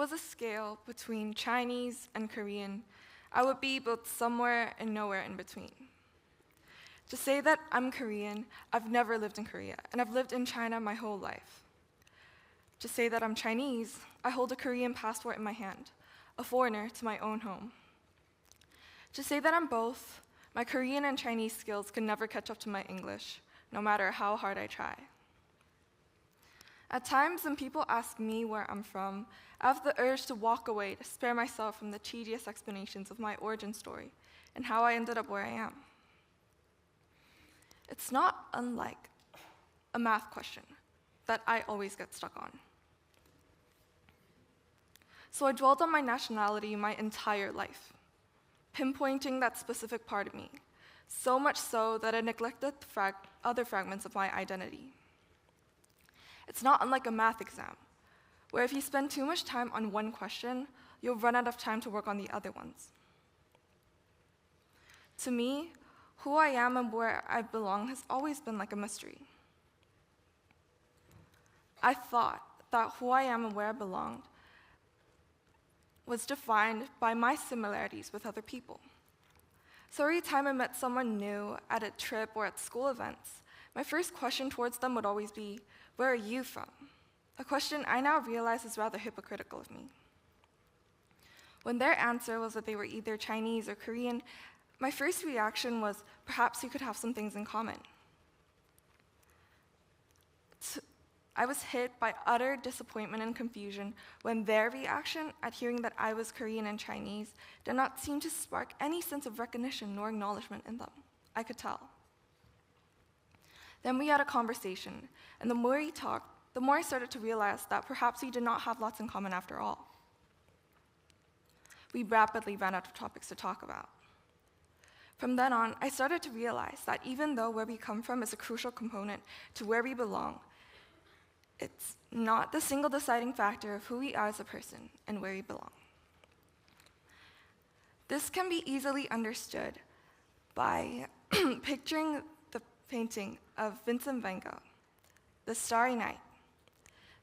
was a scale between Chinese and Korean, I would be both somewhere and nowhere in between. To say that I'm Korean, I've never lived in Korea, and I've lived in China my whole life. To say that I'm Chinese, I hold a Korean passport in my hand, a foreigner to my own home. To say that I'm both, my Korean and Chinese skills can never catch up to my English, no matter how hard I try. At times, when people ask me where I'm from, I have the urge to walk away to spare myself from the tedious explanations of my origin story and how I ended up where I am. It's not unlike a math question that I always get stuck on. So I dwelled on my nationality my entire life, pinpointing that specific part of me, so much so that I neglected other fragments of my identity. It's not unlike a math exam, where if you spend too much time on one question, you'll run out of time to work on the other ones. To me, who I am and where I belong has always been like a mystery. I thought that who I am and where I belonged was defined by my similarities with other people. So every time I met someone new at a trip or at school events, my first question towards them would always be, "Where are you from?" A question I now realize is rather hypocritical of me. When their answer was that they were either Chinese or Korean, my first reaction was, perhaps we could have some things in common. I was hit by utter disappointment and confusion when their reaction at hearing that I was Korean and Chinese did not seem to spark any sense of recognition nor acknowledgement in them. I could tell. Then we had a conversation, and the more we talked, the more I started to realize that perhaps we did not have lots in common after all. We rapidly ran out of topics to talk about. From then on, I started to realize that even though where we come from is a crucial component to where we belong, it's not the single deciding factor of who we are as a person and where we belong. This can be easily understood by picturing the painting of Vincent van Gogh, The Starry Night.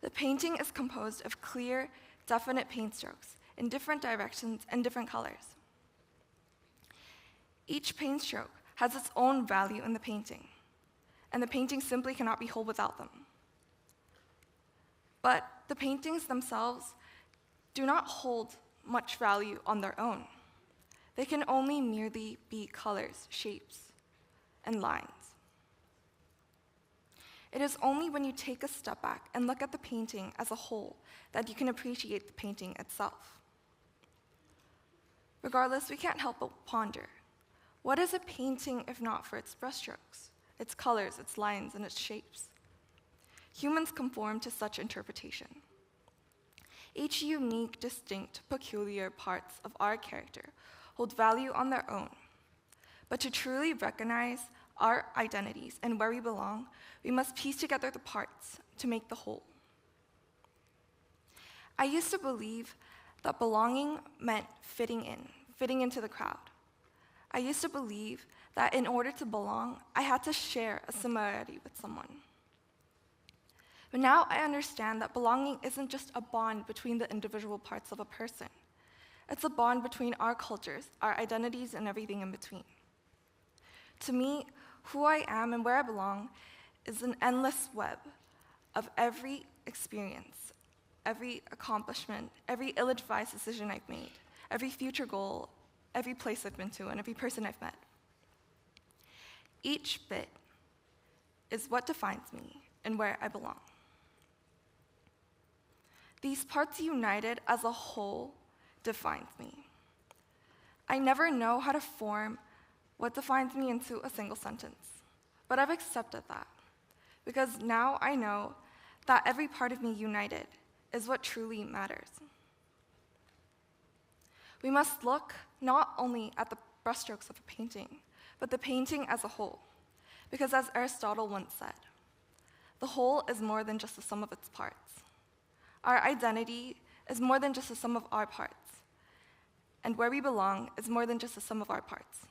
The painting is composed of clear, definite paint strokes in different directions and different colors. Each paint stroke has its own value in the painting, and the painting simply cannot be whole without them. But the paintings themselves do not hold much value on their own. They can only merely be colors, shapes, and lines. It is only when you take a step back and look at the painting as a whole that you can appreciate the painting itself. Regardless, we can't help but ponder, what is a painting if not for its brushstrokes, its colors, its lines, and its shapes? Humans conform to such interpretation. Each unique, distinct, peculiar parts of our character hold value on their own. But to truly recognize our identities and where we belong, we must piece together the parts to make the whole. I used to believe that belonging meant fitting into the crowd. I used to believe that in order to belong, I had to share a similarity with someone. But now I understand that belonging isn't just a bond between the individual parts of a person. It's a bond between our cultures, our identities, and everything in between. To me, who I am and where I belong is an endless web of every experience, every accomplishment, every ill-advised decision I've made, every future goal, every place I've been to, and every person I've met. Each bit is what defines me and where I belong. These parts united as a whole defines me. I never know how to form what defines me into a single sentence, but I've accepted that, because now I know that every part of me united is what truly matters. We must look not only at the brushstrokes of a painting, but the painting as a whole, because as Aristotle once said, the whole is more than just the sum of its parts. Our identity is more than just the sum of our parts, and where we belong is more than just the sum of our parts.